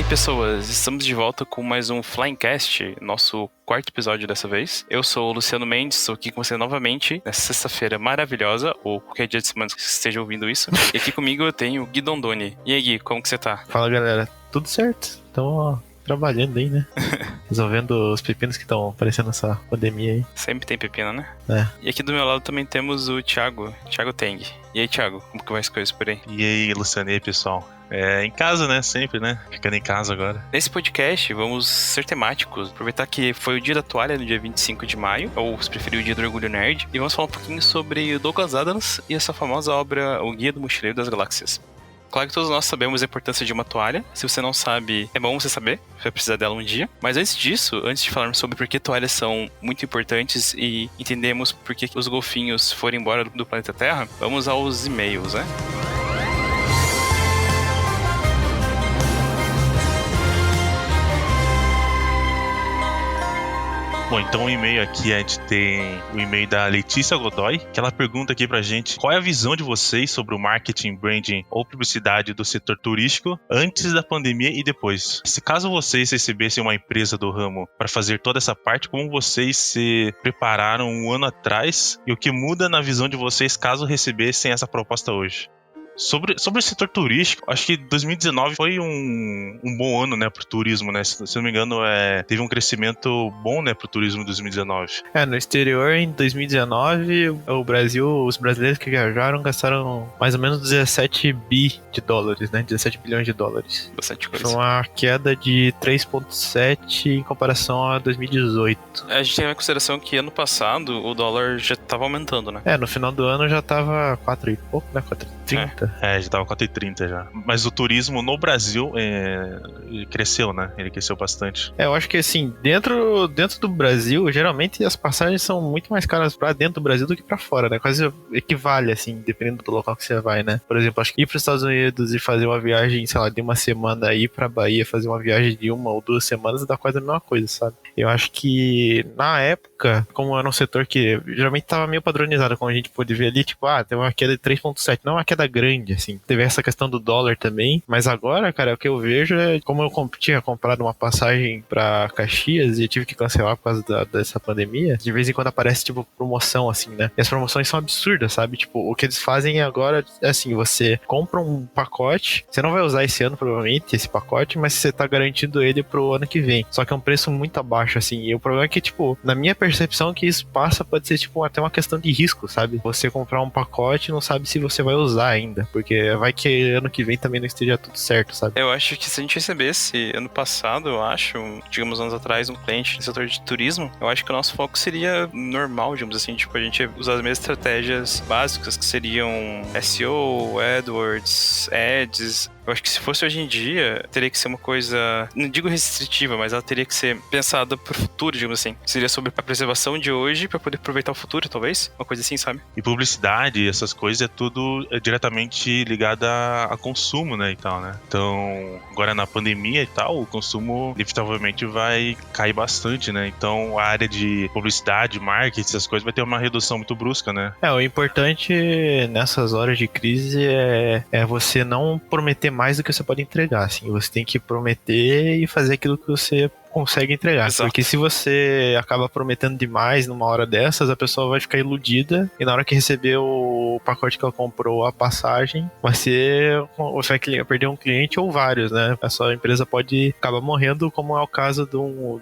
pessoas, estamos de volta com mais um Flyingcast, nosso quarto episódio dessa vez. Eu sou o Luciano Mendes, estou aqui com você novamente nessa sexta-feira maravilhosa, ou qualquer dia de semana que você esteja ouvindo isso. E aqui comigo eu tenho o Gui Dondoni. E aí, Gui, como que você tá? Fala, galera, tudo certo? Então, trabalhando aí, né? Resolvendo os pepinos que estão aparecendo nessa pandemia aí. Sempre tem pepino, né? É. E aqui do meu lado também temos o Thiago Teng. E aí, Thiago, como que vai as coisas por aí? E aí, Luciano, e aí, pessoal? Em casa, né? Sempre, né? Ficando em casa agora. Nesse podcast, vamos ser temáticos. Aproveitar que foi o dia da toalha, no dia 25 de maio, ou se preferir, o dia do Orgulho Nerd. E vamos falar um pouquinho sobre o Douglas Adams e essa famosa obra O Guia do Mochileiro das Galáxias. Claro que todos nós sabemos a importância de uma toalha. Se você não sabe, é bom você saber. Você vai precisar dela um dia. Mas antes disso, antes de falarmos sobre por que toalhas são muito importantes e entendemos por que os golfinhos foram embora do planeta Terra, vamos aos e-mails, né? Bom, então o e-mail aqui, a gente tem o e-mail da Letícia Godoy, que ela pergunta aqui pra gente qual é a visão de vocês sobre o marketing, branding ou publicidade do setor turístico antes da pandemia e depois. Se caso vocês recebessem uma empresa do ramo para fazer toda essa parte, como vocês se prepararam um ano atrás e o que muda na visão de vocês caso recebessem essa proposta hoje? Sobre o setor turístico, acho que 2019 foi um bom ano, né, pro turismo, né? Se não me engano, teve um crescimento bom, né, pro turismo em 2019. No exterior, em 2019, os brasileiros que viajaram gastaram mais ou menos 17 bi de dólares, né? 17 bilhões de dólares. Bastante coisa. Foi uma queda de 3,7 em comparação a 2018. A gente tem em consideração que ano passado o dólar já estava aumentando, né? No final do ano já tava 4 e pouco, né? 4,30. Já tava 4,30 já. Mas o turismo no Brasil cresceu, né? Ele cresceu bastante. Eu acho que assim, dentro do Brasil, geralmente as passagens são muito mais caras pra dentro do Brasil do que pra fora, né? Quase equivale, assim, dependendo do local que você vai, né? Por exemplo, acho que ir pros Estados Unidos e fazer uma viagem, sei lá, de uma semana, ir pra Bahia, fazer uma viagem de 1 ou 2 semanas, dá quase a mesma coisa, sabe? Eu acho que na época, como era um setor que geralmente tava meio padronizado, como a gente pôde ver ali, tipo, teve uma queda de 3,7, não uma queda grande, assim. Teve essa questão do dólar também, mas agora, cara, o que eu vejo é como eu tinha comprado uma passagem pra Caxias e eu tive que cancelar por causa dessa pandemia, de vez em quando aparece, tipo, promoção, assim, né? E as promoções são absurdas, sabe? Tipo, o que eles fazem agora é assim, você compra um pacote, você não vai usar esse ano, provavelmente, esse pacote, mas você tá garantindo ele pro ano que vem. Só que é um preço muito abaixo, assim, e o problema é que, tipo, na minha percepção, que isso pode ser, tipo, até uma questão de risco, sabe? Você comprar um pacote e não sabe se você vai usar ainda, porque vai que ano que vem também não esteja tudo certo, sabe? Eu acho que se a gente recebesse ano passado, eu acho, digamos anos atrás, um cliente no setor de turismo, eu acho que o nosso foco seria normal, digamos assim, tipo, a gente ia usar as mesmas estratégias básicas que seriam SEO, AdWords, Ads. Eu acho que se fosse hoje em dia, teria que ser uma coisa, não digo restritiva, mas ela teria que ser pensada pro futuro, digamos assim. Seria sobre a preservação de hoje pra poder aproveitar o futuro, talvez? Uma coisa assim, sabe? E publicidade, essas coisas, é tudo diretamente ligado a consumo, né, e tal, né? Então, agora na pandemia e tal, o consumo inevitavelmente vai cair bastante, né? Então, a área de publicidade, marketing, essas coisas, vai ter uma redução muito brusca, né? O importante nessas horas de crise é você não prometer mais do que você pode entregar, assim. Você tem que prometer e fazer aquilo que você consegue entregar. Exato. Porque se você acaba prometendo demais numa hora dessas, a pessoa vai ficar iludida e na hora que receber o pacote que ela comprou, a passagem, você vai perder um cliente ou vários, né? A sua empresa pode acabar morrendo, como é o caso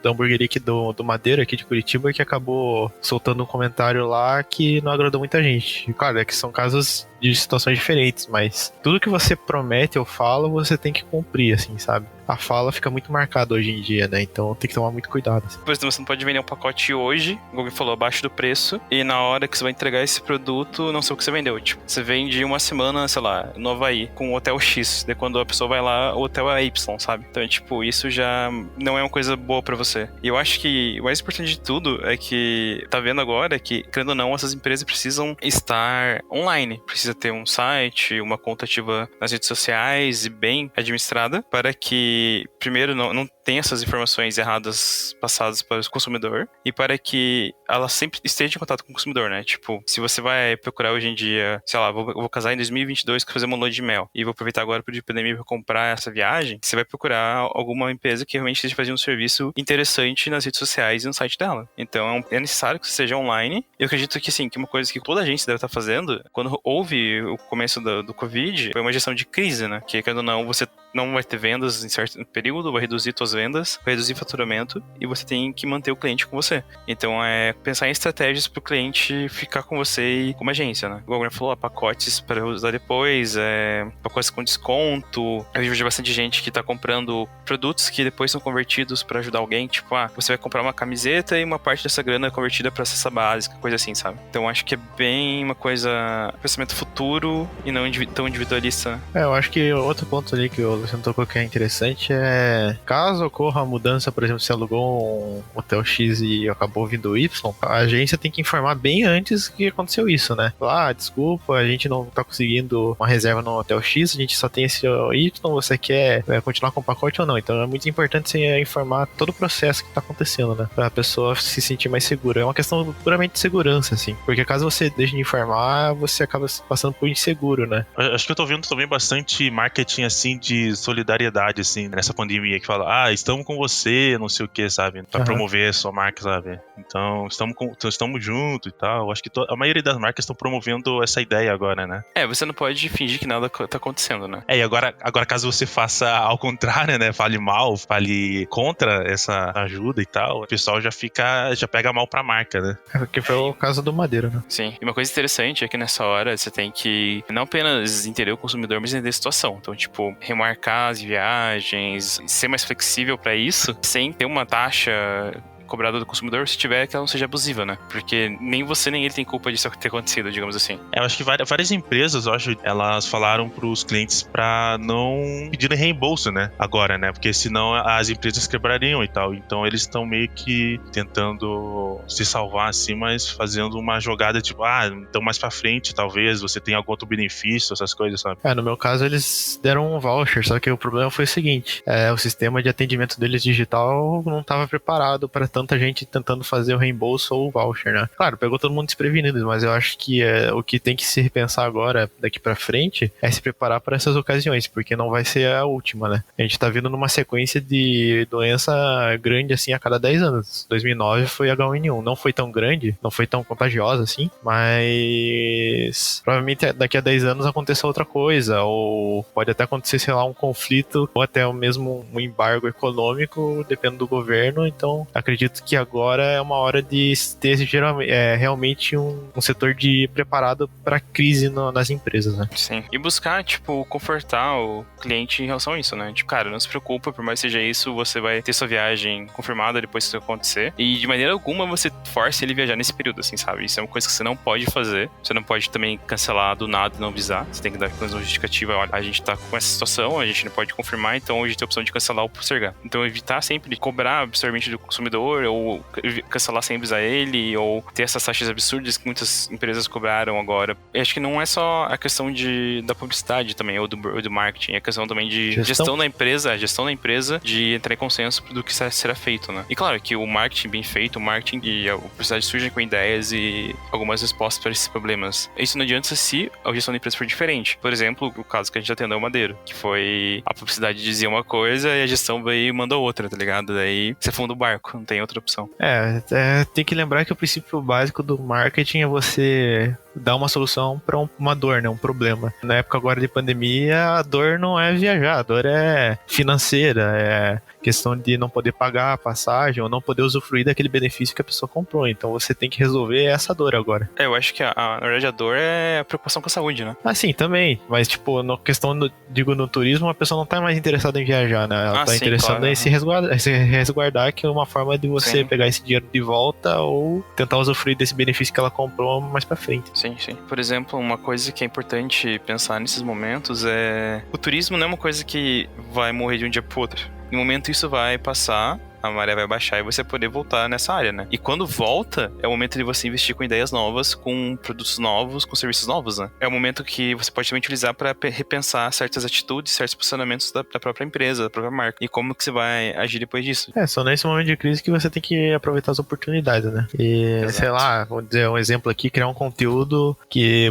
da hamburgueria aqui do Madeira, aqui de Curitiba, que acabou soltando um comentário lá que não agradou muita gente. Claro, é que são casos de situações diferentes, mas tudo que você promete ou fala, você tem que cumprir, assim, sabe? A fala fica muito marcada hoje em dia, né? Então tem que tomar muito cuidado. Assim. Por exemplo, você não pode vender um pacote hoje, o Google falou, abaixo do preço, e na hora que você vai entregar esse produto, não sei o que você vendeu. Tipo, você vende uma semana, sei lá, no Havaí, com o hotel X. Daí quando a pessoa vai lá, o hotel é Y, sabe? Então, tipo, isso já não é uma coisa boa pra você. E eu acho que o mais importante de tudo é que tá vendo agora que, querendo ou não, essas empresas precisam estar online. Precisa ter um site, uma conta ativa nas redes sociais e bem administrada para que, primeiro, não tenha essas informações erradas passadas para o consumidor e para que ela sempre esteja em contato com o consumidor, né? Tipo, se você vai procurar hoje em dia, sei lá, vou casar em 2022 para fazer uma lua de mel e vou aproveitar agora para pandemia para comprar essa viagem, você vai procurar alguma empresa que realmente esteja fazendo um serviço interessante nas redes sociais e no site dela. Então, é necessário que você seja online. Eu acredito que, sim, que uma coisa que toda a gente deve estar fazendo, quando houve o começo do Covid, foi uma gestão de crise, né? Que, quando não, você não vai ter vendas em certo período, vai reduzir suas vendas, vai reduzir faturamento e você tem que manter o cliente com você. Então, é pensar em estratégias para o cliente ficar com você e como agência, né? Igual o Guilherme falou, pacotes para usar depois, pacotes com desconto. Eu vejo bastante gente que tá comprando produtos que depois são convertidos para ajudar alguém. Tipo, você vai comprar uma camiseta e uma parte dessa grana é convertida para cesta básica, coisa assim, sabe? Então, acho que é bem uma coisa, pensamento futuro e não tão individualista. Eu acho que outro ponto ali que o Luciano tocou que é interessante é, caso ocorra a mudança, por exemplo, se alugou um hotel X e acabou vindo Y, a agência tem que informar bem antes que aconteceu isso, né? Desculpa, a gente não tá conseguindo uma reserva no hotel X, a gente só tem esse Y, você quer continuar com o pacote ou não? Então é muito importante você informar todo o processo que tá acontecendo, né? Pra pessoa se sentir mais segura. É uma questão puramente de segurança, assim. Porque caso você deixe de informar, você acaba passando por inseguro, né? Acho que eu tô vendo também bastante marketing, assim, de solidariedade, assim, nessa pandemia, que fala, estamos com você, não sei o que, sabe? Pra promover a sua marca, sabe? Então, estamos juntos e tal. Acho que a maioria das marcas estão promovendo essa ideia agora, né? Você não pode fingir que nada tá acontecendo, né? E agora caso você faça ao contrário, né? Fale mal, fale contra essa ajuda e tal, o pessoal já pega mal pra marca, né? Que foi o caso do Madeira, né? Sim. E uma coisa interessante é que nessa hora você tem que não apenas entender o consumidor, mas entender a situação. Então, tipo, remarcar as viagens, ser mais flexível pra isso, sem ter uma taxa cobrada do consumidor, se tiver, que ela não seja abusiva, né? Porque nem você nem ele tem culpa disso ter acontecido, digamos assim. Eu acho que várias empresas, elas falaram pros clientes pra não pedirem reembolso, né? Agora, né? Porque senão as empresas quebrariam e tal. Então eles estão meio que tentando se salvar assim, mas fazendo uma jogada tipo, então mais pra frente, talvez você tenha algum outro benefício, essas coisas, sabe? No meu caso, eles deram um voucher, só que o problema foi o seguinte, o sistema de atendimento deles digital não estava preparado para tanta gente tentando fazer o reembolso ou o voucher, né? Claro, pegou todo mundo desprevenido, mas eu acho que o que tem que se repensar agora, daqui pra frente, é se preparar para essas ocasiões, porque não vai ser a última, né? A gente tá vindo numa sequência de doença grande, assim, a cada 10 anos. 2009 foi H1N1, não foi tão grande, não foi tão contagiosa, assim, mas provavelmente daqui a 10 anos aconteça outra coisa, ou pode até acontecer, sei lá, um conflito, ou até mesmo um embargo econômico, dependendo do governo. Então acredito que agora é uma hora de ter realmente um setor preparado para crise nas empresas, né? Sim. E buscar, tipo, confortar o cliente em relação a isso, né? Tipo, cara, não se preocupa, por mais que seja isso, você vai ter sua viagem confirmada depois que isso acontecer. E de maneira alguma você force ele viajar nesse período, assim, sabe? Isso é uma coisa que você não pode fazer. Você não pode também cancelar do nada e não avisar. Você tem que dar uma justificativa. Olha, a gente tá com essa situação, a gente não pode confirmar, então a gente tem a opção de cancelar ou postergar. Então evitar sempre de cobrar absurdamente do consumidor, ou cancelar sem avisar ele, ou ter essas taxas absurdas que muitas empresas cobraram agora. Eu acho que não é só a questão da publicidade também, ou do marketing, é a questão também de gestão da empresa, de entrar em consenso do que será feito, né? E claro que o marketing bem feito, o marketing e a publicidade surgem com ideias e algumas respostas para esses problemas. Isso não adianta se a gestão da empresa for diferente. Por exemplo, o caso que a gente atendeu o Madeiro, que foi a publicidade dizia uma coisa e a gestão veio e mandou outra, tá ligado? Daí você funda o barco, não tem outra opção. Tem que lembrar que o princípio básico do marketing é você dar uma solução para uma dor, né? Um problema. Na época agora de pandemia, a dor não é viajar, a dor é financeira, é questão de não poder pagar a passagem ou não poder usufruir daquele benefício que a pessoa comprou. Então você tem que resolver essa dor agora. Eu acho que na verdade a dor é a preocupação com a saúde, né? Sim, também. Mas, tipo, na questão, no turismo, a pessoa não tá mais interessada em viajar, né? Ela tá interessada, claro, em se resguardar, que é uma forma de você pegar esse dinheiro de volta ou tentar usufruir desse benefício que ela comprou mais pra frente. Sim. Por exemplo, uma coisa que é importante pensar nesses momentos é... O turismo não é uma coisa que vai morrer de um dia pro outro. No momento isso vai passar, a maré vai baixar e você poder voltar nessa área, né? E quando volta, é o momento de você investir com ideias novas, com produtos novos, com serviços novos, né? É o momento que você pode também utilizar para repensar certas atitudes, certos posicionamentos da própria empresa, da própria marca. E como que você vai agir depois disso. Só nesse momento de crise que você tem que aproveitar as oportunidades, né? E, Exato. sei lá, vou dizer um exemplo aqui, criar um conteúdo que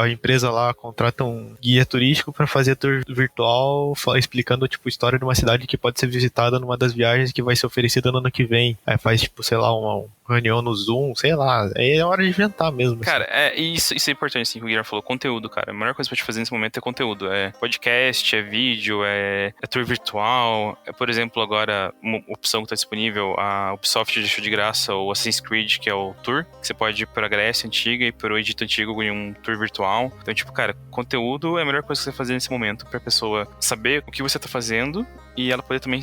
a empresa lá contrata um guia turístico para fazer tour virtual, explicando, tipo, a história de uma cidade que pode ser visitada numa das viagens que vai ser oferecida no ano que vem. Aí faz, tipo, sei lá, uma reunião no Zoom, sei lá. Aí é hora de inventar mesmo. Cara, assim. Isso é importante, assim, que o Guilherme falou. Conteúdo, cara. A melhor coisa pra te fazer nesse momento é conteúdo. É podcast, é vídeo, é tour virtual. Por exemplo, agora, uma opção que tá disponível, a Ubisoft deixou de graça o Assassin's Creed, que é o tour, que você pode ir pra Grécia Antiga e pro Egito Antigo em um tour virtual. Então, tipo, cara, conteúdo é a melhor coisa que você fazer nesse momento pra pessoa saber o que você tá fazendo e ela poder também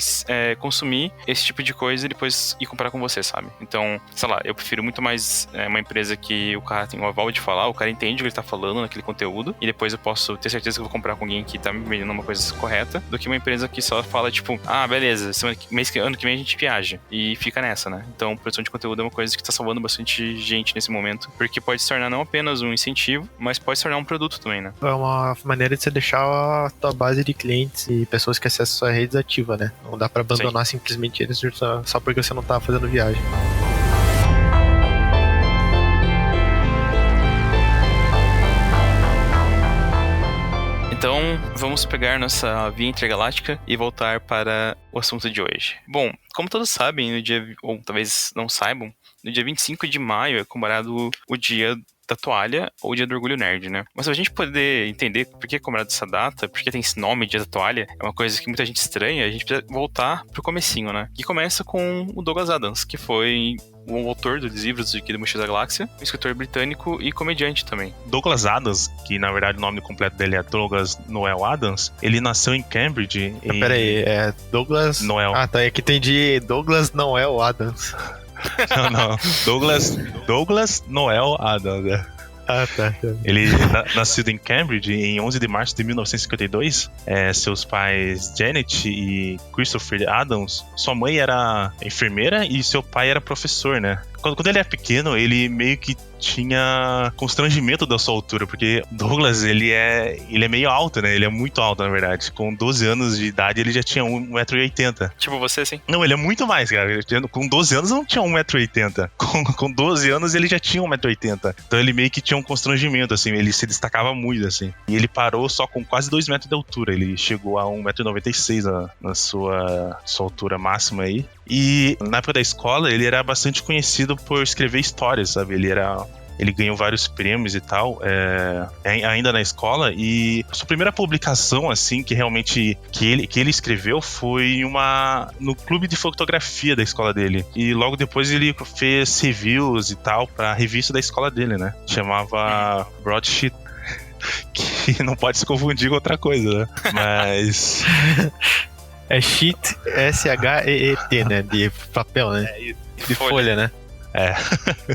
consumir esse tipo de coisa e depois ir comprar com você, sabe? Então, sei lá, eu prefiro muito mais uma empresa que o cara tem o aval de falar, o cara entende o que ele tá falando naquele conteúdo e depois eu posso ter certeza que eu vou comprar com alguém que tá me vendendo uma coisa correta, do que uma empresa que só fala, tipo, beleza, ano que vem a gente viaja e fica nessa, né? Então, produção de conteúdo é uma coisa que tá salvando bastante gente nesse momento, porque pode se tornar não apenas um incentivo, mas pode se tornar um produto também, né? É uma maneira de você deixar a tua base de clientes e pessoas que acessam sua rede ativa, né? Não dá pra abandonar simplesmente eles só porque você não tá fazendo viagem. Então, vamos pegar nossa via intergaláctica e voltar para o assunto de hoje. Bom, como todos sabem, no dia, ou talvez não saibam, no dia 25 de maio é comemorado o dia da toalha ou o dia do orgulho nerd, né? Mas pra gente poder entender por que é comemorado essa data, por que tem esse nome, dia da toalha, é uma coisa que muita gente estranha, a gente precisa voltar pro comecinho, né? Que começa com o Douglas Adams, que foi o autor dos livros do Guia do Mochileiro da Galáxia, um escritor britânico e comediante também. Douglas Adams, que na verdade o nome completo dele é Douglas Noel Adams, ele nasceu em Cambridge. Peraí, é Douglas Noel. Tá, é que entendi Douglas Noel Adams. Não. Douglas Noel Adams. Tá. Ele nascido em Cambridge em 11 de março de 1952. Seus pais Janet e Christopher Adams. Sua mãe era enfermeira e seu pai era professor, né? Quando ele é pequeno, ele meio que tinha constrangimento da sua altura, porque Douglas, ele é meio alto, né? Ele é muito alto, na verdade. Com 12 anos de idade, ele já tinha 1,80 m. Tipo você, sim? Não, ele é muito mais, cara. Com 12 anos, não tinha 1,80 m. Com 12 anos, ele já tinha 1,80 m. Então, ele meio que tinha um constrangimento, assim. Ele se destacava muito, assim. E ele parou só com quase 2 metros de altura. Ele chegou a 1,96 m na sua altura máxima aí. E na época da escola, ele era bastante conhecido por escrever histórias, sabe? Ele ganhou vários prêmios e tal, ainda na escola, e a sua primeira publicação, assim, que realmente que ele escreveu foi no clube de fotografia da escola dele. E logo depois ele fez reviews e tal pra revista da escola dele, né? Chamava Broadsheet, que não pode se confundir com outra coisa, né? Mas... É sheet, S-H-E-E-T, né? De papel, né? De folha, né?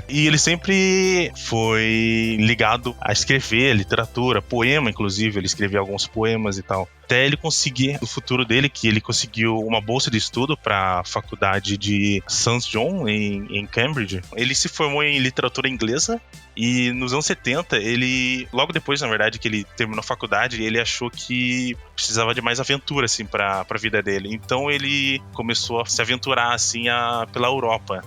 E ele sempre foi ligado a escrever literatura, poema, inclusive. Ele escrevia alguns poemas e tal. Até ele conseguir, no futuro dele, que ele conseguiu uma bolsa de estudo para a faculdade de St. John, em Cambridge. Ele se formou em literatura inglesa e nos anos 70, logo depois, na verdade, que ele terminou a faculdade, ele achou que precisava de mais aventura, assim, para a vida dele. Então ele começou a se aventurar, assim, pela Europa.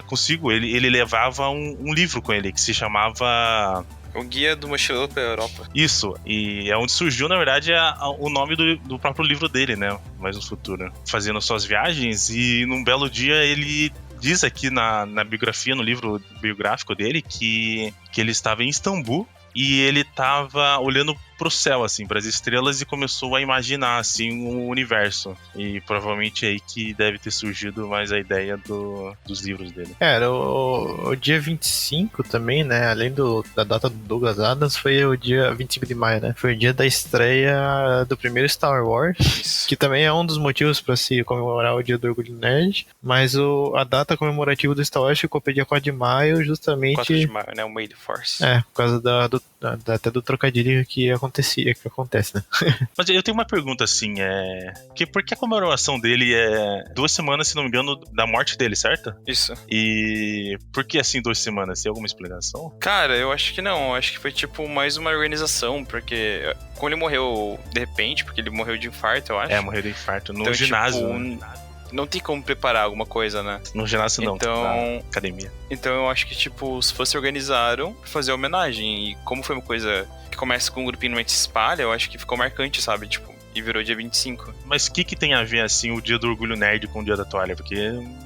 Consigo, ele levava um livro com ele, que se chamava... O Guia do Mochileiro pra Europa. Isso, e é onde surgiu, na verdade, o nome do próprio livro dele, né? Mais no futuro. Fazendo suas viagens, e num belo dia ele diz aqui na biografia, no livro biográfico dele, que ele estava em Istambul e ele estava olhando pro céu, assim, pras estrelas, e começou a imaginar, assim, um universo. E provavelmente é aí que deve ter surgido mais a ideia dos livros dele. Era o dia 25 também, né? Além da data do Douglas Adams, foi o dia 25 de maio, né? Foi o dia da estreia do primeiro Star Wars, Isso. que também é um dos motivos para se comemorar o dia do Orgulho Nerd, mas a data comemorativa do Star Wars ficou pro dia 4 de maio, justamente... 4 de maio, né? O May the Force. Por causa até do trocadilho que aconteceu acontece, né? Mas eu tenho uma pergunta assim, por que a comemoração dele é 2 semanas, se não me engano, da morte dele, certo? Isso. E por que assim 2 semanas? Tem alguma explicação? Cara, eu acho que não. Eu acho que foi tipo mais uma organização, porque quando ele morreu de repente, porque ele morreu de infarto, eu acho. Morreu de infarto no Então, ginásio. tipo, Né? não tem como preparar alguma coisa, né? No ginásio não, então, na academia. Então eu acho que, tipo, se fosse organizaram pra fazer homenagem. E como foi uma coisa que começa com um grupinho e se espalha, eu acho que ficou marcante, sabe? Tipo, e virou dia 25. Mas o que tem a ver, assim, o dia do orgulho nerd com o dia da toalha? Porque...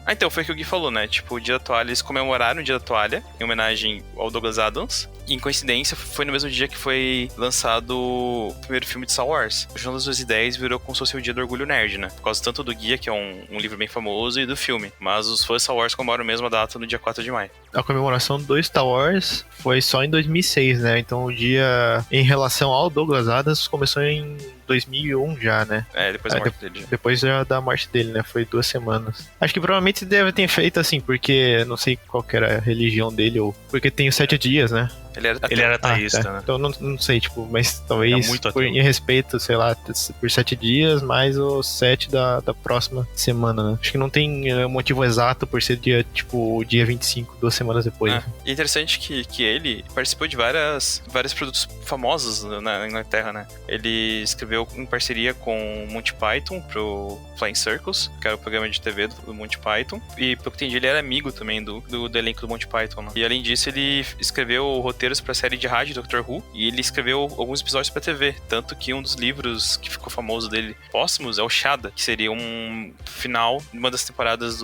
Então, foi o que o Gui falou, né? Tipo, o dia da toalha, eles comemoraram o dia da toalha, em homenagem ao Douglas Adams. E, em coincidência, foi no mesmo dia que foi lançado o primeiro filme de Star Wars. O Junto das Duas Ideias virou como se fosse o dia do orgulho nerd, né? Por causa tanto do Guia, que é um livro bem famoso, e do filme. Mas os fãs de Star Wars comemoram a mesma data no dia 4 de maio. A comemoração do Star Wars foi só em 2006, né? Então o dia em relação ao Douglas Adams começou em 2001 já, né? Depois da morte dele. Depois da morte dele, né? Foi 2 semanas. Acho que provavelmente deve ter feito assim, porque não sei qual que era a religião dele, ou porque tem os 7 dias, né? Ele era ateísta, tá. né? Então não sei, tipo, mas talvez muito em respeito, sei lá, por 7 dias, mais os 7 da próxima semana, né? Acho que não tem motivo exato por ser dia, tipo, dia 25, 2 semanas depois. Né? E é interessante que ele participou de vários produtos famosos na Inglaterra, né? Ele escreveu em parceria com o Monty Python pro Flying Circus, que era o programa de TV do Monty Python. E, pelo que entendi, ele era amigo também do elenco do Monty Python, né? E, além disso, ele escreveu roteiros pra série de rádio Doctor Who, e ele escreveu alguns episódios pra TV. Tanto que um dos livros que ficou famoso dele, póstumos, é o Shada, que seria um final de uma das temporadas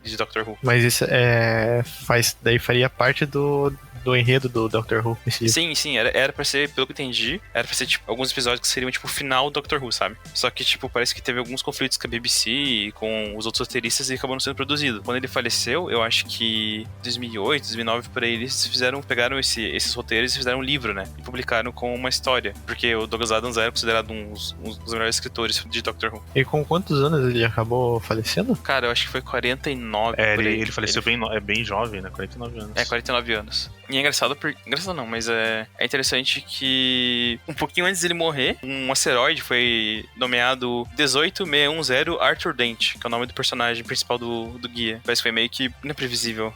de Doctor Who. Mas isso daí faria parte do enredo do Doctor Who. Sim, era pra ser, pelo que eu entendi, era pra ser, tipo, alguns episódios que seriam, tipo, o final do Doctor Who, sabe? Só que, tipo, parece que teve alguns conflitos com a BBC e com os outros roteiristas e acabou não sendo produzido. Quando ele faleceu, eu acho que 2008, 2009, por aí, eles pegaram esses roteiros e fizeram um livro, né? E publicaram com uma história. Porque o Douglas Adams era considerado um dos melhores escritores de Doctor Who. E com quantos anos ele acabou falecendo? Cara, eu acho que foi 49. Ele faleceu bem jovem, né? 49 anos. 49 anos. E é engraçado engraçado não, mas é interessante que um pouquinho antes dele morrer, um asteroide foi nomeado 18610 Arthur Dent, que é o nome do personagem principal do guia. Parece que foi meio que imprevisível.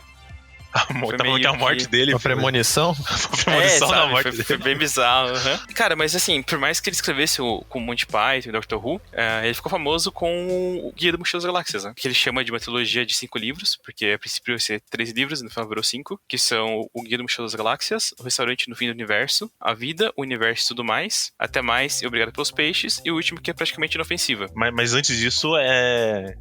Tá falando que a morte dele... Uma premonição? Uma premonição da morte dele. Foi bem bizarro. Cara, mas assim, por mais que ele escrevesse com o Monty Python e Doctor Who, ele ficou famoso com o Guia do Mochila das Galáxias, né? Que ele chama de uma trilogia de 5 livros, porque a princípio ia ser 3 livros, no final virou 5, que são o Guia do Mochila das Galáxias, o Restaurante no Fim do Universo, A Vida, o Universo e Tudo Mais, Até Mais e Obrigado pelos Peixes, e o último que é praticamente inofensiva. Mas antes disso,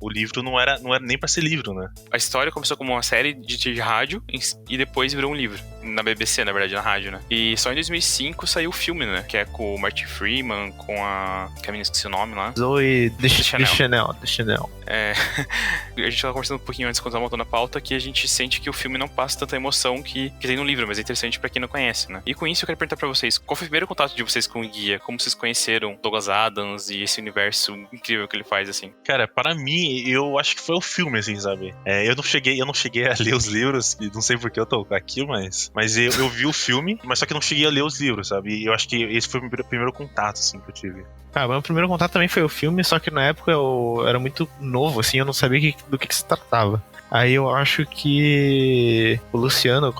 o livro não era nem pra ser livro, né? A história começou como uma série de rádio e depois virou um livro. Na BBC, na verdade, na rádio, né? E só em 2005 saiu o filme, né? Que é com o Martin Freeman, com a menina, esqueci o nome lá. Zoe Deschanel. A gente tava conversando um pouquinho antes, quando tava montando a pauta, que a gente sente que o filme não passa tanta emoção que tem no livro, mas é interessante pra quem não conhece, né? E com isso eu quero perguntar pra vocês, qual foi o primeiro contato de vocês com o Guia? Como vocês conheceram Douglas Adams e esse universo incrível que ele faz, assim? Cara, para mim, eu acho que foi o filme, assim, sabe? Eu não cheguei a ler os livros, e não sei porque eu tô aqui, mas eu vi o filme, mas só que eu não cheguei a ler os livros, sabe? E eu acho que esse foi o primeiro contato, assim, que eu tive. Ah, meu primeiro contato também foi o filme, só que na época eu era muito novo, assim, eu não sabia do que se tratava. Aí eu acho que o Luciano,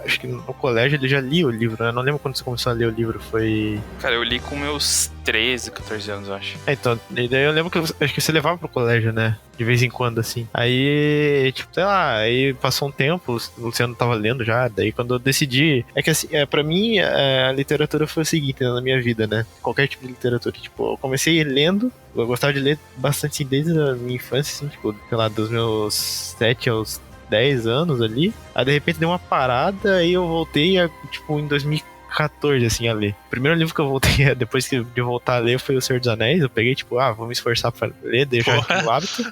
acho que no colégio ele já lia o livro, né? Eu não lembro quando você começou a ler o livro, foi... Cara, eu li com meus 13, 14 anos, eu acho. Então, e daí eu lembro que acho que você levava pro colégio, né? De vez em quando, assim. Aí, tipo, sei lá, aí passou um tempo, o Luciano tava lendo já, daí quando eu decidi... É que assim, pra mim, a literatura foi o seguinte, né, na minha vida, né? Qualquer tipo de literatura. Tipo, eu comecei lendo, eu gostava de ler bastante, assim, desde a minha infância, assim, tipo, sei lá, dos meus 7 aos 10 anos ali. Aí, de repente, deu uma parada e eu voltei, tipo, em 2014, assim, a ler. O primeiro livro que eu voltei, depois de voltar a ler, foi O Senhor dos Anéis. Eu peguei, tipo, vou me esforçar pra ler, deixar o hábito.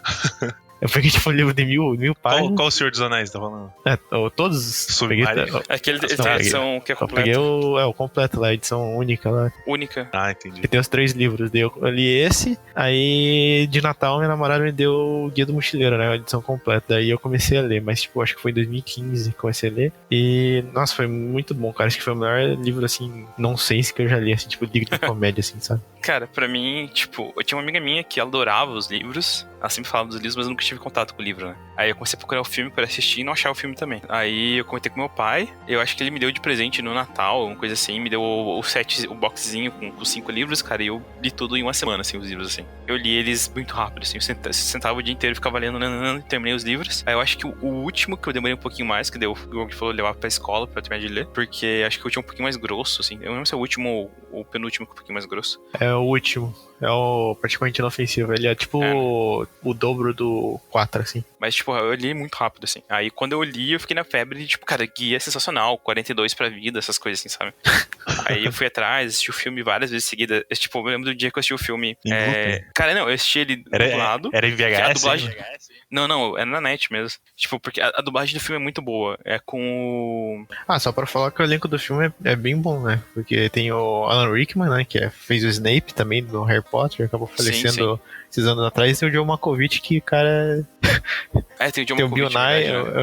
Eu peguei, tipo, um livro de mil páginas. Qual o Senhor dos Anéis tá falando? Todos. Submarino? Aquele Não, tem a edição que é Eu peguei completa. o completo lá, a edição única lá. Única. Ah, entendi. Que tem os 3 livros. Daí eu li esse, aí de Natal minha namorada me deu o Guia do Mochileiro, né? A edição completa. Daí eu comecei a ler, mas tipo, acho que foi em 2015 que comecei a ler. E, nossa, foi muito bom, cara. Acho que foi o melhor livro, assim, nonsense que eu já li, assim, tipo, de comédia, assim, sabe? Cara, pra mim, tipo, eu tinha uma amiga minha que adorava os livros. Ela sempre falava dos livros, mas eu nunca tive contato com o livro, né? Aí eu comecei a procurar o filme pra assistir e não achava o filme também. Aí eu comentei com meu pai. Eu acho que ele me deu de presente no Natal, uma coisa assim. Me deu o boxzinho com os 5 livros, cara. E eu li tudo em uma semana, assim, os livros, assim. Eu li eles muito rápido, assim. Eu sentava o dia inteiro e ficava lendo, e terminei os livros. Aí eu acho que o último que eu demorei um pouquinho mais, que deu, o que falou, levar pra escola pra eu terminar de ler. Porque acho que o último é um pouquinho mais grosso, assim. Eu não lembro se é o último ou o penúltimo que é um pouquinho mais grosso. É o último. É o praticamente inofensivo. Ele é tipo o dobro do 4, assim. Mas, tipo, eu li muito rápido, assim. Aí, quando eu li, eu fiquei na febre de, tipo, cara, guia é sensacional, 42 pra vida, essas coisas assim, sabe? Aí eu fui atrás, assisti o filme várias vezes seguidas. Tipo, eu lembro do dia que eu assisti o filme. Cara, não, eu assisti ele dublado. Era em VHS? A dublagem... Não, era na net mesmo. Tipo, porque a dublagem do filme é muito boa. É com o... Só pra falar que o elenco do filme é bem bom, né? Porque tem o Alan Rickman, né? Que fez o Snape também do Harry Potter, acabou falecendo esses anos atrás. E tem o John Malkovich, que, cara... tem o John Tem Malkovich,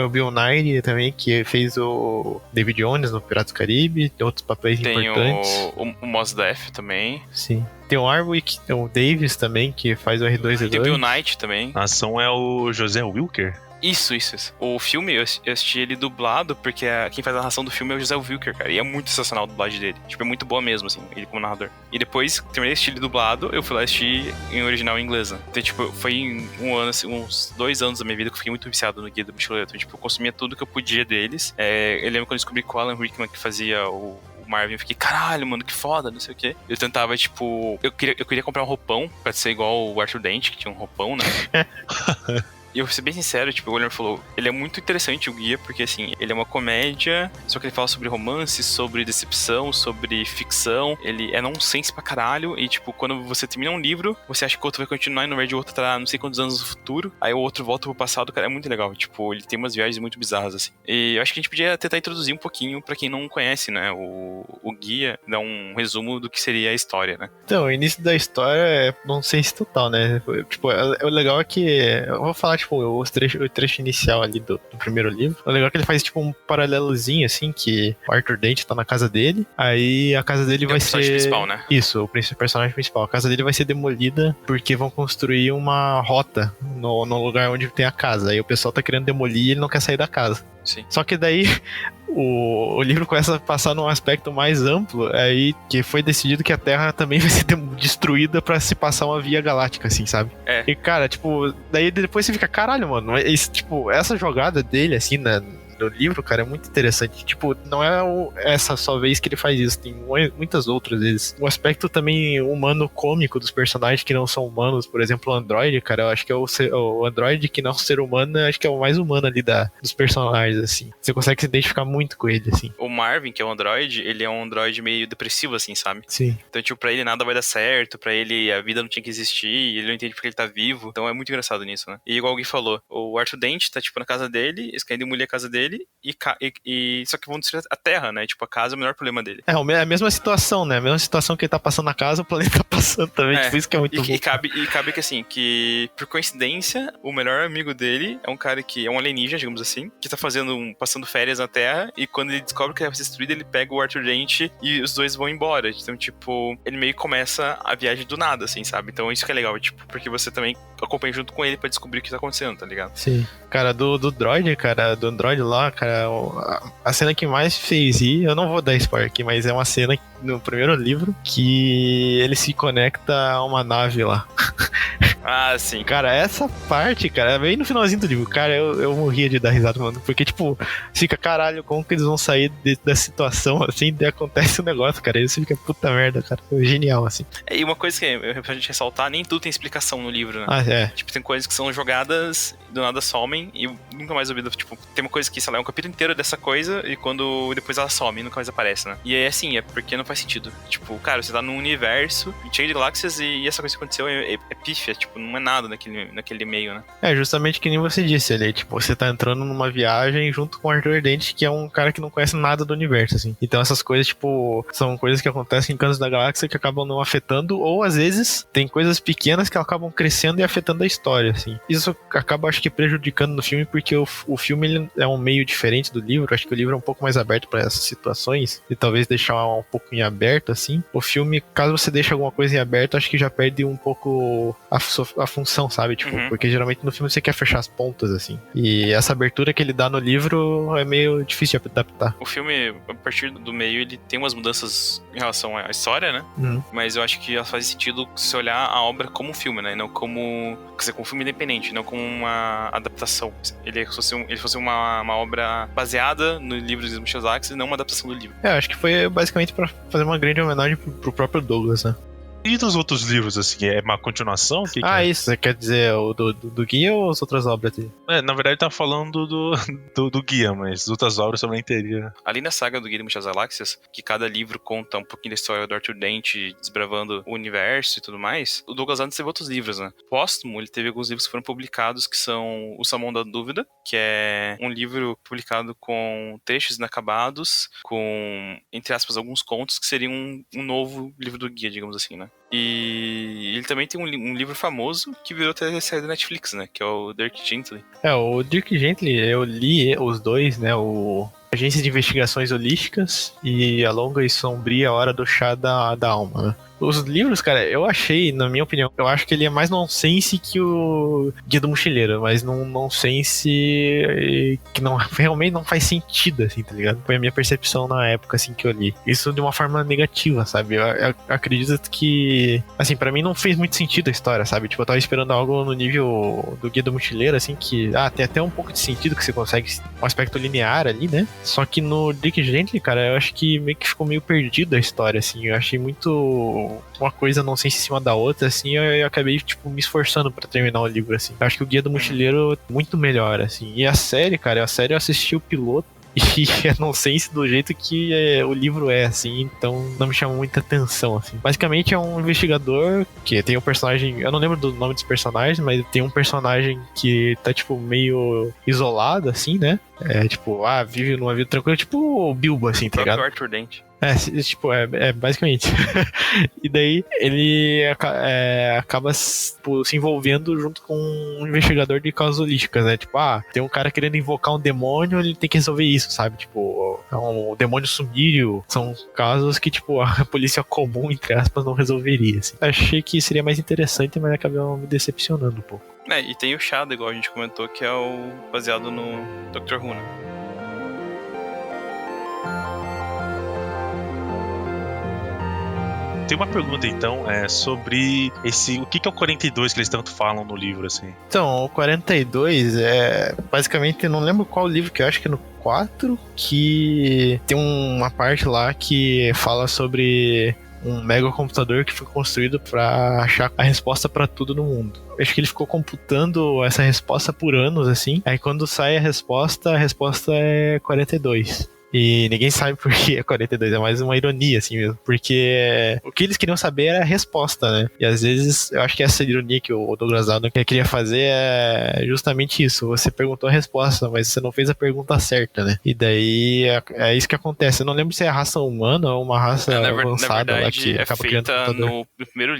o Bill Nighy também, que fez o David Jones no Piratas do Caribe. Tem outros papéis importantes. Tem o Mos Def também. Sim. Tem o Warwick, tem o Davis também, que faz o R2-D2. Tem o Bill Knight também. A ação é o José Wilker? Isso. O filme, eu assisti ele dublado, porque quem faz a narração do filme é o José Wilker, cara. E é muito sensacional a dublagem dele. Tipo, é muito boa mesmo, assim, ele como narrador. E depois, terminei de assistir ele dublado, eu fui lá assistir em original em inglês. Então, tipo, foi em um ano, assim, uns 2 anos da minha vida que eu fiquei muito viciado no Guia do Mochileiro. Então, tipo, eu consumia tudo que eu podia deles. Eu lembro quando eu descobri que o Alan Rickman que fazia o Marvin, eu fiquei, caralho, mano, que foda, não sei o quê. Eu tentava, tipo... Eu queria comprar um roupão pra ser igual o Arthur Dent, que tinha um roupão, né? E eu vou ser bem sincero, tipo, o William falou, ele é muito interessante o guia, porque assim, ele é uma comédia, só que ele fala sobre romance, sobre decepção, sobre ficção, ele é nonsense pra caralho, e tipo, quando você termina um livro, você acha que o outro vai continuar e no verdade o outro tá não sei quantos anos no futuro, aí o outro volta pro passado, cara, é muito legal, tipo, ele tem umas viagens muito bizarras, assim. E eu acho que a gente podia tentar introduzir um pouquinho pra quem não conhece, né, o guia, dar um resumo do que seria a história, né. Então, o início da história é nonsense total, né, tipo, o legal é que, eu vou falar, tipo, o trecho inicial ali do primeiro livro. O legal é que ele faz, tipo, um paralelozinho, assim, que o Arthur Dent tá na casa dele, aí a casa dele vai ser... o personagem principal, né? Isso, o personagem principal. A casa dele vai ser demolida porque vão construir uma rota no lugar onde tem a casa. Aí o pessoal tá querendo demolir e ele não quer sair da casa. Sim. Só que daí o livro começa a passar num aspecto mais amplo, aí que foi decidido que a Terra também vai ser destruída pra se passar uma via galáctica, assim, sabe? E, cara, tipo, daí depois você fica, caralho, mano, tipo, essa jogada dele, assim, no livro, cara, é muito interessante. Tipo, não é essa só vez que ele faz isso, tem muitas outras vezes. O aspecto também humano cômico dos personagens que não são humanos, por exemplo, o Android, cara, eu acho que é o Android que não é um ser humano, acho que é o mais humano ali dos personagens, assim. Você consegue se identificar muito com ele, assim. O Marvin, que é o Android, ele é um Android meio depressivo, assim, sabe? Sim. Então, tipo, pra ele nada vai dar certo, pra ele a vida não tinha que existir, ele não entende porque ele tá vivo. Então é muito engraçado nisso, né? E igual alguém falou, o Arthur Dent tá, tipo, na casa dele, eles querem demolir a casa dele, e só que vão destruir a Terra, né? Tipo, a casa é o menor problema dele. É a mesma situação, né? A mesma situação que ele tá passando na casa, o planeta tá passando também. Tipo, isso que é muito bom. E cabe que, assim, que por coincidência, o melhor amigo dele é um cara que é um alienígena, digamos assim, que tá passando férias na Terra, e quando ele descobre que vai ser destruído, ele pega o Arthur Dent e os dois vão embora. Então, tipo, ele meio que começa a viagem do nada, assim, sabe? Então isso que é legal, tipo, porque você também acompanha junto com ele pra descobrir o que tá acontecendo, tá ligado? Sim. Cara, do Droid, cara, do Android lá, cara, a cena que mais fez rir, eu não vou dar spoiler aqui, mas é uma cena no primeiro livro que ele se conecta a uma nave lá. Ah, sim. Cara, essa parte, cara, bem no finalzinho do livro, cara, eu morria de dar risada, mano, porque, tipo, fica, caralho, como que eles vão sair da situação, assim, e acontece o negócio, cara, isso fica puta merda, cara, foi genial, assim. E uma coisa que pra gente ressaltar, nem tudo tem explicação no livro, né? Ah, é. Tipo, tem coisas que são jogadas, do nada somem, e nunca mais ouvido, tipo, tem uma coisa que, sei lá, é um capítulo inteiro dessa coisa e quando depois ela some, nunca mais aparece, né? E é assim, é porque não faz sentido. Tipo, cara, você tá num universo cheio de galáxias e essa coisa que aconteceu é pífia, tipo, não é nada naquele meio, né? É, justamente que nem você disse ali, tipo, você tá entrando numa viagem junto com o Arthur Dent, que é um cara que não conhece nada do universo, assim. Então essas coisas, tipo, são coisas que acontecem em cantos da galáxia que acabam não afetando, ou às vezes tem coisas pequenas que acabam crescendo e afetando a história, assim. Isso acaba, acho que, prejudicando no filme, porque o filme ele é um meio diferente do livro. Acho que o livro é um pouco mais aberto para essas situações e talvez deixar um pouco em aberto, assim. O filme, caso você deixe alguma coisa em aberto, acho que já perde um pouco a função, sabe? Tipo, porque geralmente no filme você quer fechar as pontas, assim. E essa abertura que ele dá no livro é meio difícil de adaptar. O filme, a partir do meio, ele tem umas mudanças em relação à história, né? Mas eu acho que elas fazem sentido se olhar a obra como um filme, né? Não como... Quer dizer, como um filme independente, não como uma adaptação. Ele fosse uma obra baseada no livro dos Mochilas Galáxias e não uma adaptação do livro. É, acho que foi basicamente pra fazer uma grande homenagem pro próprio Douglas, né? E dos outros livros, assim, é uma continuação? Que é? é? Isso, você quer dizer o do Guia ou as outras obras dele? Na verdade, tá falando do Guia, mas as outras obras também teria. Ali na saga do Guia das Galáxias, que cada livro conta um pouquinho da história do Arthur Dent desbravando o universo e tudo mais, o Douglas Adams teve outros livros, né? Póstumo, ele teve alguns livros que foram publicados, que são O Salmão da Dúvida, que é um livro publicado com trechos inacabados, com, entre aspas, alguns contos, que seriam um novo livro do Guia, digamos assim, né? E ele também tem um livro famoso que virou até série da Netflix, né? Que é o Dirk Gently. O Dirk Gently, eu li os dois, né? O Agência de Investigações Holísticas e A Longa e Sombria Hora do Chá da Alma, né? Os livros, cara, eu achei, na minha opinião, eu acho que ele é mais nonsense que o Guia do Mochileiro, mas num nonsense que realmente não faz sentido, assim, tá ligado? Foi a minha percepção na época, assim, que eu li. Isso de uma forma negativa, sabe? Eu acredito que, assim, pra mim não fez muito sentido a história, sabe? Tipo, eu tava esperando algo no nível do Guia do Mochileiro, assim, que, tem até um pouco de sentido que você consegue um aspecto linear ali, né? Só que no Dirk Gently, cara, eu acho que meio que ficou meio perdido a história, assim. Eu achei muito uma coisa não sei se em cima da outra, assim, eu acabei, tipo, me esforçando pra terminar o livro, assim. Eu acho que o Guia do Mochileiro é muito melhor, assim. E a série, cara, eu assisti o piloto e eu não sei se do jeito que o livro é, assim, então não me chama muita atenção, assim. Basicamente é um investigador que tem um personagem, eu não lembro do nome dos personagens, mas tem um personagem que tá, tipo, meio isolado, assim, né? Tipo, vive numa vida tranquila, tipo o Bilbo, assim, tá ligado? O Arthur Dent. Tipo, basicamente. E daí ele acaba tipo, se envolvendo junto com um investigador de causas holísticas, né? Tipo, tem um cara querendo invocar um demônio, ele tem que resolver isso, sabe? Tipo, um demônio sumírio. São casos que, tipo, a polícia comum, entre aspas, não resolveria, assim. Achei que seria mais interessante, mas acabou me decepcionando um pouco. E tem o Shadow, igual a gente comentou, que é o baseado no Dr. Who, né? Tem uma pergunta, então, sobre o que é o 42 que eles tanto falam no livro, assim? Então, o 42 basicamente, eu não lembro qual livro, que eu acho que é no 4, que tem uma parte lá que fala sobre um mega computador que foi construído para achar a resposta para tudo no mundo. Eu acho que ele ficou computando essa resposta por anos, assim. Aí quando sai a resposta é 42. E ninguém sabe por que é 42, é mais uma ironia, assim mesmo. Porque o que eles queriam saber era a resposta, né? E às vezes, eu acho que essa ironia que o Douglas Adams queria fazer é justamente isso. Você perguntou a resposta, mas você não fez a pergunta certa, né? E daí, é isso que acontece. Eu não lembro se é a raça humana ou uma raça avançada na verdade, lá que acaba criando computador. No primeiro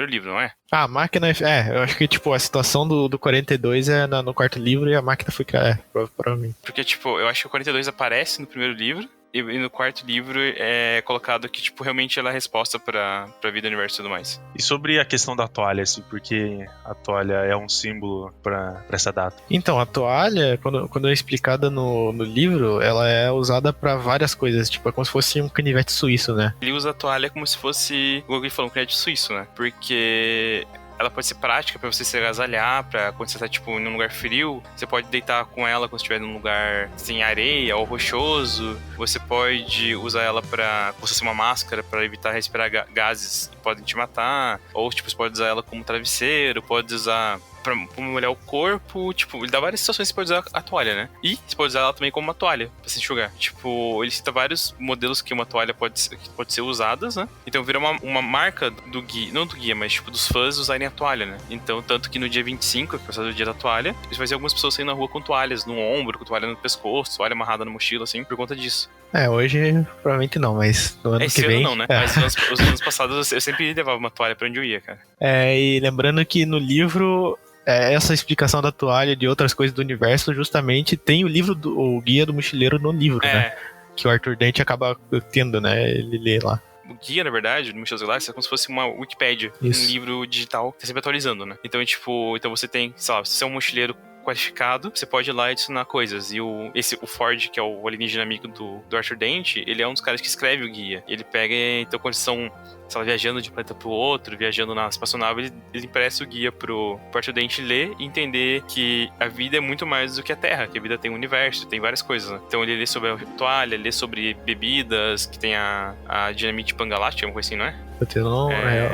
livro, não é? A máquina, eu acho que, tipo, a situação do 42 é no quarto livro e a máquina foi criada, provavelmente. Porque, tipo, eu acho que o 42 aparece no primeiro livro e no quarto livro é colocado que, tipo, realmente ela é a resposta pra vida, universo e tudo mais. E sobre a questão da toalha, assim, porque a toalha é um símbolo pra essa data? Então, a toalha, quando é explicada no livro, ela é usada pra várias coisas, tipo, é como se fosse um canivete suíço, né? Ele usa a toalha como se fosse, o que falou, um canivete suíço, né? Porque ela pode ser prática pra você se agasalhar, pra quando você tá, tipo, em um lugar frio, você pode deitar com ela quando estiver num lugar sem areia ou rochoso. Você pode usar ela pra, como se fosse uma máscara, pra evitar respirar gases que podem te matar. Ou, tipo, você pode usar ela como travesseiro, pode usar pra molhar o corpo, tipo, ele dá várias situações que você pode usar a toalha, né? E você pode usar ela também como uma toalha, pra se enxugar. Tipo, ele cita vários modelos que uma toalha pode ser usadas, né? Então vira uma marca do guia, não do guia, mas tipo, dos fãs usarem a toalha, né? Então, tanto que no dia 25, que é o dia da toalha, você vai ver algumas pessoas saindo na rua com toalhas no ombro, com toalha no pescoço, toalha amarrada na mochila, assim, por conta disso. Hoje provavelmente não, mas no ano Esse que vem... ano não, né? Mas os anos passados eu sempre levava uma toalha pra onde eu ia, cara. E lembrando que no livro, essa explicação da toalha e de outras coisas do universo, justamente tem o Guia do Mochileiro no livro, né? Que o Arthur Dent acaba tendo, né? Ele lê lá. O guia, na verdade, do Mochilas Galáxias é como se fosse uma Wikipédia, um livro digital que tá sempre atualizando, né? Então, tipo, você tem, sei lá, se você é um mochileiro qualificado, você pode ir lá e adicionar coisas. E o Ford, que é o alienígena amigo do Arthur Dent, ele é um dos caras que escreve o guia. Ele pega, então, quando eles estão, sei lá, viajando de um planeta pro outro, viajando na espaçonave, ele empresta o guia pro Arthur Dent ler e entender que a vida é muito mais do que a Terra, que a vida tem um universo, tem várias coisas, né? Então ele lê sobre a toalha, lê sobre bebidas, que tem a dinamite pangaláctica, uma coisa assim, não é?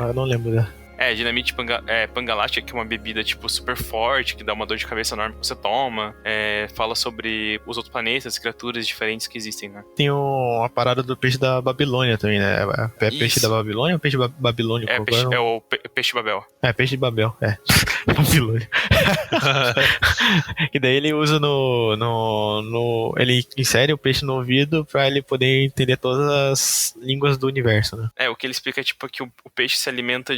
Eu não lembro, né? Dinamite pangaláctica, que é uma bebida, tipo, super forte, que dá uma dor de cabeça enorme quando você toma. Fala sobre os outros planetas, criaturas diferentes que existem, né? Tem a parada do peixe da Babilônia também, né? É peixe da Babilônia ou peixe babilônico? É o peixe Babel. Peixe de Babel, Babilônia. E daí ele usa ele insere o peixe no ouvido pra ele poder entender todas as línguas do universo, né? O que ele explica é, tipo, que o peixe se alimenta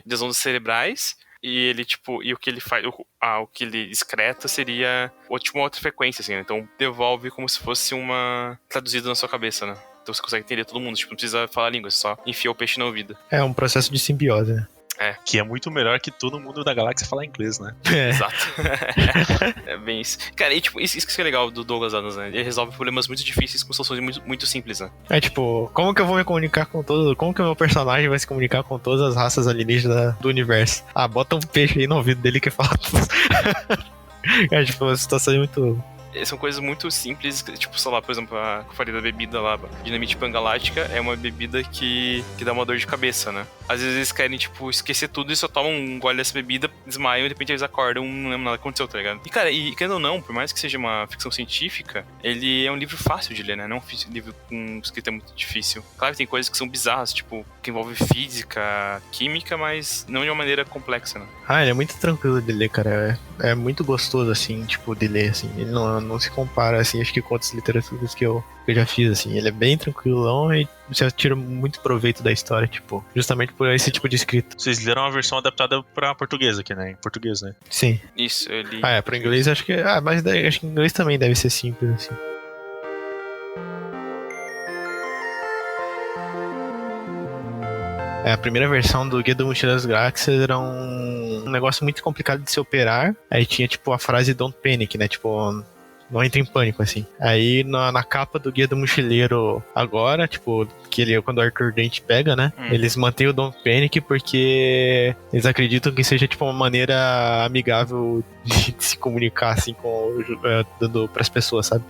das ondas cerebrais e ele, tipo, e o que ele faz, o que ele excreta seria uma outra frequência, assim, né? Então devolve como se fosse uma traduzida na sua cabeça, né? Então você consegue entender todo mundo, tipo, não precisa falar a língua, você só enfia o peixe no ouvido. É um processo de simbiose, né? Que é muito melhor que todo mundo da galáxia falar inglês, né? Exato. É bem isso. Cara, e tipo, isso que é legal do Douglas Adams, né? Ele resolve problemas muito difíceis com soluções muito, muito simples, né? Tipo, como que eu vou me comunicar com todos... Como que o meu personagem vai se comunicar com todas as raças alienígenas do universo? Bota um peixe aí no ouvido dele que fala tudo. Tipo, uma situação muito... São coisas muito simples, tipo, sei lá, por exemplo, a que eu falei da bebida lá, dinamite pangalática, é uma bebida que dá uma dor de cabeça, né? Às vezes eles querem, tipo, esquecer tudo e só tomam um gole dessa bebida, desmaiam e de repente eles acordam, não lembram nada que aconteceu, tá ligado? E, cara, querendo ou não, por mais que seja uma ficção científica, ele é um livro fácil de ler, né? Não é um livro com escrita muito difícil. Claro que tem coisas que são bizarras, tipo, que envolvem física, química, mas não de uma maneira complexa, né? Ele é muito tranquilo de ler, cara. É muito gostoso, assim, tipo, de ler, assim. Ele não se compara, assim, acho que com outras literaturas que eu já fiz, assim. Ele é bem tranquilão e você tira muito proveito da história, tipo, justamente por esse tipo de escrita. Vocês leram uma versão adaptada pra português aqui, né? Em português, né? Sim. Isso, eu li. Pro inglês acho que... mas acho que em inglês também deve ser simples, assim. A primeira versão do Guia do Mochileiro das Galáxias era um negócio muito complicado de se operar. Aí tinha, tipo, a frase Don't Panic, né? Tipo, não entre em pânico, assim. Aí na capa do Guia do Mochileiro agora, tipo, quando o Arthur Dent pega, né? Eles mantêm o Don't Panic porque eles acreditam que seja, tipo, uma maneira amigável de se comunicar, assim, dando pras pessoas, sabe?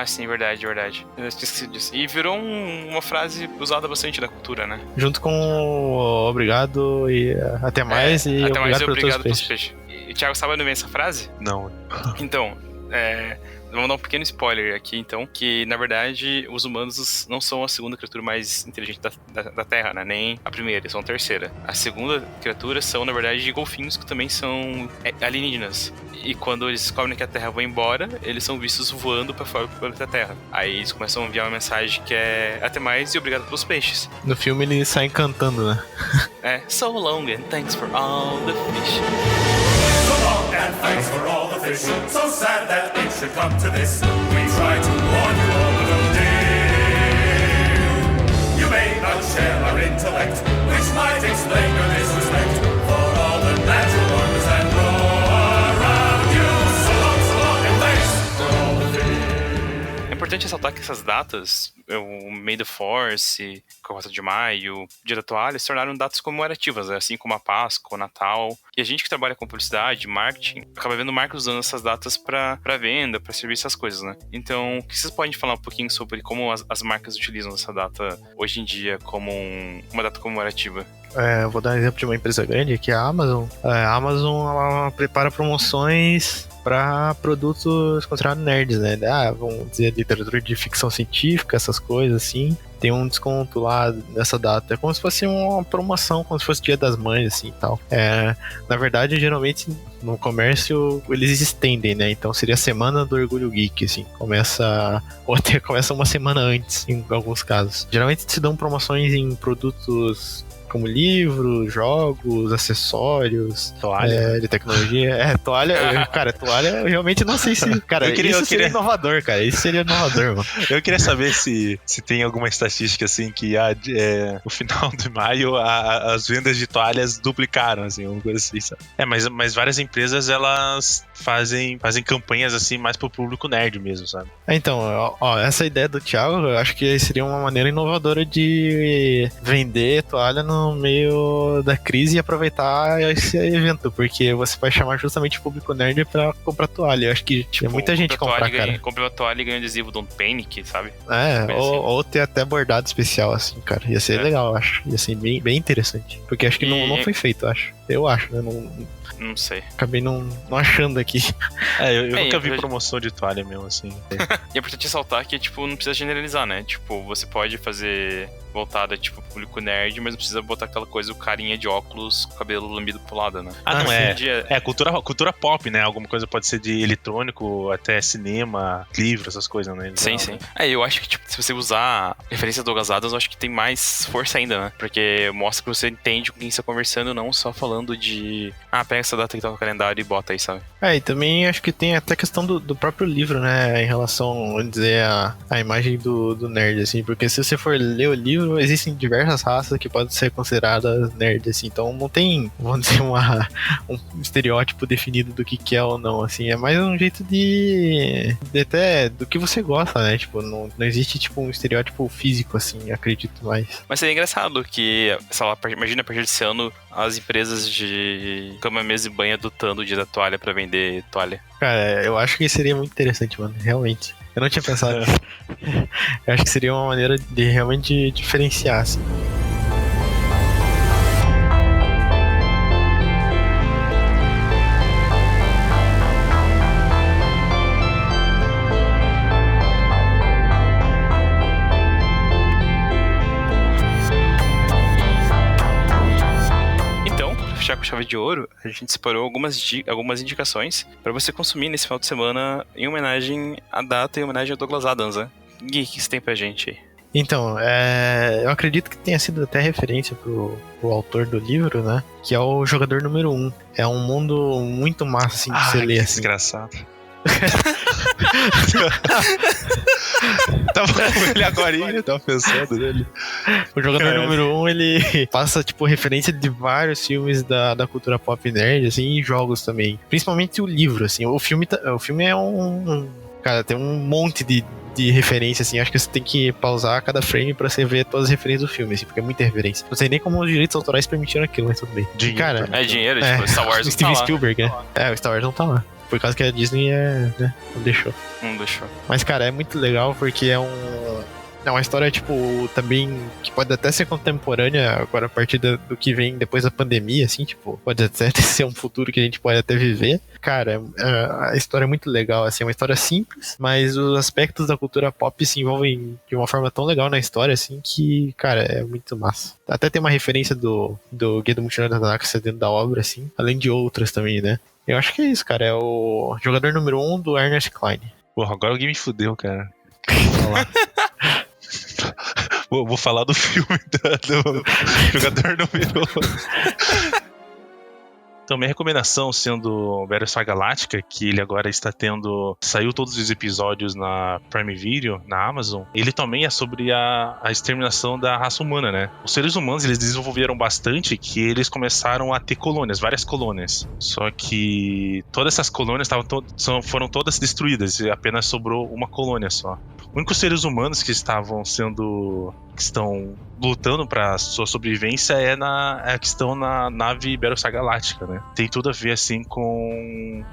Sim, verdade. Eu esqueci disso. E virou uma frase usada bastante na cultura, né? Junto com obrigado e até mais e até mais obrigado pelos peixes. E Thiago, sabe onde vem essa frase? Não. Então, vamos dar um pequeno spoiler aqui, então, que, na verdade, os humanos não são a segunda criatura mais inteligente da Terra, né? Nem a primeira, eles são a terceira. A segunda criatura são, na verdade, golfinhos, que também são alienígenas. E quando eles descobrem que a Terra vai embora, eles são vistos voando pra fora do planeta Terra. Aí eles começam a enviar uma mensagem que é até mais e obrigado pelos peixes. No filme eles saem cantando, né? So long and thanks for all the fish. So long and thanks for all the fish. So sad that it should come to this. We try to warn you all, but oh dear. You may not share our intellect, which might explain your disrespect for all the natural wonders that grow around you. So long and thanks for all the fish. É importante ressaltar que essas datas, o May the Force, 4 de Maio, Dia da Toalha, se tornaram datas comemorativas, né? Assim como a Páscoa, o Natal. E a gente que trabalha com publicidade, marketing, acaba vendo marcas usando essas datas pra venda, pra servir essas coisas, né? Então, o que vocês podem falar um pouquinho sobre como as marcas utilizam essa data hoje em dia como uma data comemorativa? vou dar um exemplo de uma empresa grande, que é a Amazon. A Amazon ela prepara promoções para produtos considerados nerds, né? Vamos dizer, literatura de ficção científica, essas coisas assim. Tem um desconto lá nessa data. É como se fosse uma promoção, como se fosse Dia das Mães, assim, e tal. Na verdade, geralmente, no comércio, eles estendem, né? Então, seria a Semana do Orgulho Geek, assim. Ou até começa uma semana antes, em alguns casos. Geralmente, se dão promoções em produtos como livros, jogos, acessórios, Toalha. de tecnologia. Toalha, cara, toalha eu realmente não sei se... Cara, isso seria inovador, cara. Isso seria inovador, mano. Eu queria saber se tem alguma estatística, assim, que no final de maio as vendas de toalhas duplicaram, assim, alguma coisa assim, sabe? Mas várias empresas, elas fazem campanhas, assim, mais pro público nerd mesmo, sabe? Então, essa ideia do Thiago, eu acho que seria uma maneira inovadora de vender toalha no meio da crise e aproveitar esse evento, porque você vai chamar justamente o público nerd pra comprar toalha. Eu acho que tem muita gente comprar, cara. Compre uma toalha e ganha um adesivo Don't Panic, sabe? Ou ter até bordado especial, assim, cara. Ia ser legal, eu acho. Ia ser bem, bem interessante. Porque acho que não foi feito, eu acho. Eu acho, né? Não sei. Acabei não achando aqui. Eu nunca vi promoção de toalha mesmo, assim. E é importante ressaltar que, tipo, não precisa generalizar, né? Tipo, você pode fazer voltada, tipo, público nerd, mas não precisa botar aquela coisa, o carinha de óculos com o cabelo lambido pro lado, né? Não é. Cultura pop, né? Alguma coisa pode ser de eletrônico, até cinema, livro, essas coisas, né? Sim. Eu acho que, tipo, se você usar referência do Douglas Adams, eu acho que tem mais força ainda, né? Porque mostra que você entende com quem você tá conversando, não só falando de... pega essa data que tá no calendário e bota aí, sabe? E também acho que tem até a questão do próprio livro, né? Em relação, vamos dizer, a imagem do nerd, assim. Porque se você for ler o livro, existem diversas raças que podem ser consideradas nerds, assim. Então não tem, vamos dizer, um estereótipo definido do que é ou não, assim. É mais um jeito de até do que você gosta, né? Tipo, não existe, tipo, um estereótipo físico, assim, acredito mais. Mas seria engraçado que, sei lá, imagina a partir desse ano as empresas de cama, mesa e banho adotando o dia da toalha pra vender toalha. Cara, eu acho que seria muito interessante, mano, realmente. Eu não tinha pensado nisso. Eu acho que seria uma maneira de realmente diferenciar, assim. Com chave de ouro, a gente separou algumas indicações para você consumir nesse final de semana em homenagem à data e em homenagem ao Douglas Adams, né? Gui, o que você tem pra gente aí? Então, eu acredito que tenha sido até referência pro autor do livro, né? Que é o Jogador Número 1. É um mundo muito massa, assim, de você ler, assim. Desgraçado. Tava com ele agora, tava pensando nele. O Jogador Número 1, ele passa, tipo, referência de vários filmes da cultura pop nerd, assim, e jogos também. Principalmente o livro, assim. O filme é cara, tem um monte de referência, assim. Acho que você tem que pausar cada frame pra você ver todas as referências do filme, assim, porque é muita referência. Não sei nem como os direitos autorais permitiram aquilo, mas tudo bem. Dinheiro, cara, dinheiro, tipo, Star Wars o Steven Spielberg, né? O Star Wars não tá lá. Por causa que a Disney né, não deixou. Mas, cara, é muito legal porque é uma história, tipo, também que pode até ser contemporânea agora a partir do que vem depois da pandemia, assim, tipo, pode até ser um futuro que a gente pode até viver. Cara, a história é muito legal, assim, é uma história simples, mas os aspectos da cultura pop se envolvem de uma forma tão legal na história, assim, que, cara, é muito massa. Até tem uma referência do Guia do Mochileiro das Galáxias dentro da obra, assim, além de outras também, né? Eu acho que é isso, cara, é o Jogador Número 1 do Ernest Cline. Porra, agora alguém me fudeu, cara. Vou falar do filme do Jogador Número 1. Então, minha recomendação, sendo Battlestar Galactica, que ele agora está saiu todos os episódios na Prime Video, na Amazon. Ele também é sobre a exterminação da raça humana, né? Os seres humanos, eles desenvolveram bastante que eles começaram a ter colônias, várias colônias. Só que todas essas colônias foram todas destruídas e apenas sobrou uma colônia só. Os únicos seres humanos que estão lutando para sua sobrevivência que estão na nave Battlestar Galactica, né? Tem tudo a ver, assim,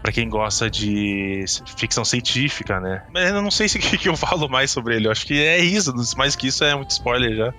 pra quem gosta de ficção científica, né? Mas eu não sei se que eu falo mais sobre ele. Eu acho que é isso. Mais que isso é muito spoiler já.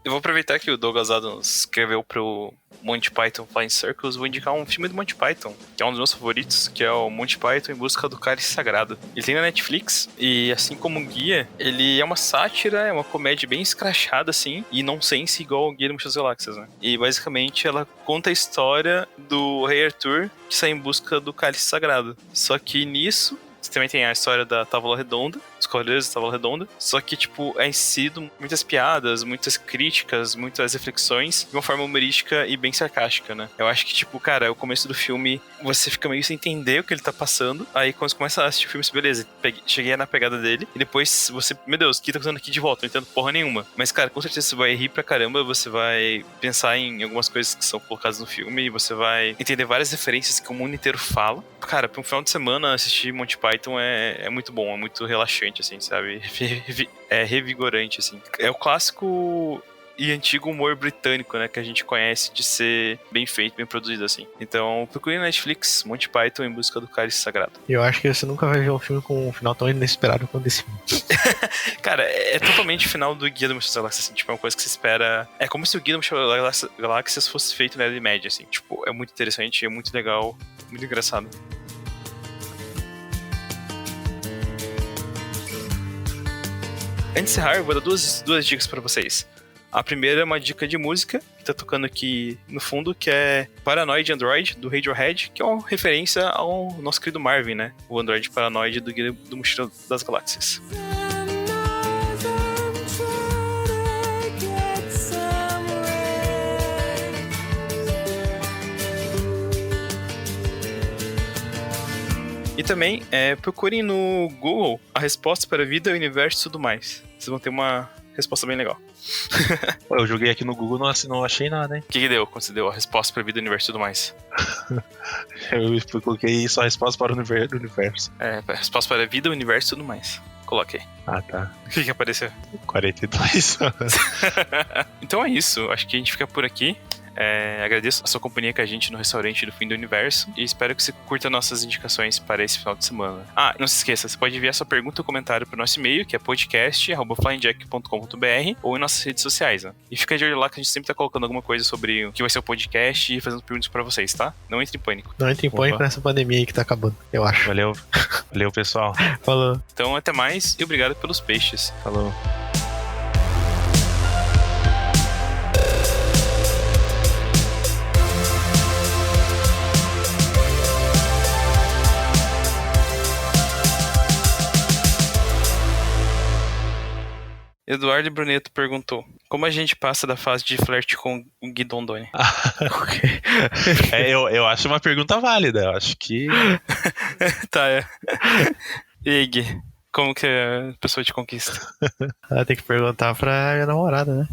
Eu vou aproveitar que o Douglas Adams escreveu pro Monty Python Flying Circus, vou indicar um filme do Monty Python, que é um dos meus favoritos, que é o Monty Python em Busca do Cálice Sagrado. Ele tem na Netflix, e assim como o Guia, ele é uma sátira, é uma comédia bem escrachada, assim, e nonsense igual o Guia do Mochileiro das Galáxias, né? E basicamente ela conta a história do Rei Arthur, que sai em busca do Cálice Sagrado. Só que nisso, você também tem a história da Távola Redonda, os Cavaleiros da Távola Redonda, só que, tipo, é sido muitas piadas, muitas críticas, muitas reflexões, de uma forma humorística e bem sarcástica, né? Eu acho que, tipo, cara, o começo do filme, você fica meio sem entender o que ele tá passando, aí quando você começa a assistir o filme, você, beleza, cheguei na pegada dele, e depois você, meu Deus, o que tá acontecendo aqui de volta? Não entendo porra nenhuma. Mas, cara, com certeza você vai rir pra caramba, você vai pensar em algumas coisas que são colocadas no filme, e você vai entender várias referências que o mundo inteiro fala. Cara, pra um final de semana, assistir Monty Python é muito bom, é muito relaxante, assim, sabe? É revigorante, assim. É o clássico e antigo humor britânico, né, que a gente conhece de ser bem feito, bem produzido, assim. Então, procure na Netflix, Monty Python em Busca do Cálice Sagrado. E eu acho que você nunca vai ver um filme com um final tão inesperado quanto esse filme. Cara, é totalmente o final do Guia do Mochileiro das Galáxias, assim, tipo, é uma coisa que você espera... É como se o Guia do Mochileiro das Galáxias fosse feito na Idade Média, assim. Tipo, é muito interessante, é muito legal, muito engraçado. Antes de encerrar, eu vou dar duas dicas pra vocês. A primeira é uma dica de música, que tá tocando aqui no fundo, que é Paranoid Android, do Radiohead, que é uma referência ao nosso querido Marvin, né? O Android Paranoid do Guia do Mochileiro das Galáxias. E também, procurem no Google a resposta para a vida, o universo e tudo mais. Vocês vão ter uma resposta bem legal. Eu joguei aqui no Google, não achei nada, hein? O que deu quando você deu a resposta para a vida, o universo e tudo mais? Eu coloquei só a resposta para o universo. A resposta para a vida, o universo e tudo mais. Coloquei. Ah, tá. O que apareceu? 42. Então é isso. Acho que a gente fica por aqui. Agradeço a sua companhia com a gente no restaurante do Fim do Universo e espero que você curta nossas indicações para esse final de semana. Não se esqueça, você pode enviar sua pergunta ou comentário para o nosso e-mail, que é podcast@flyingjack.com.br, ou em nossas redes sociais, né? E fica de olho lá que a gente sempre tá colocando alguma coisa sobre o que vai ser o podcast e fazendo perguntas para vocês, tá? Não entre em pânico. Não entre em pânico nessa pandemia aí que tá acabando, eu acho. Valeu, pessoal. Falou. Então até mais e obrigado pelos peixes. Falou. Eduardo Bruneto perguntou: como a gente passa da fase de flerte com o Gui Dondoni? Eu acho uma pergunta válida. Eu acho que... Tá, E aí, Gui, como que a pessoa te conquista? Tem que perguntar pra minha namorada, né?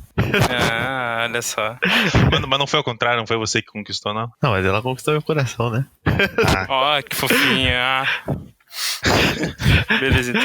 Olha só. Mas não foi ao contrário, não foi você que conquistou, não? Não, mas ela conquistou meu coração, né? Ó, que fofinha. Beleza, então.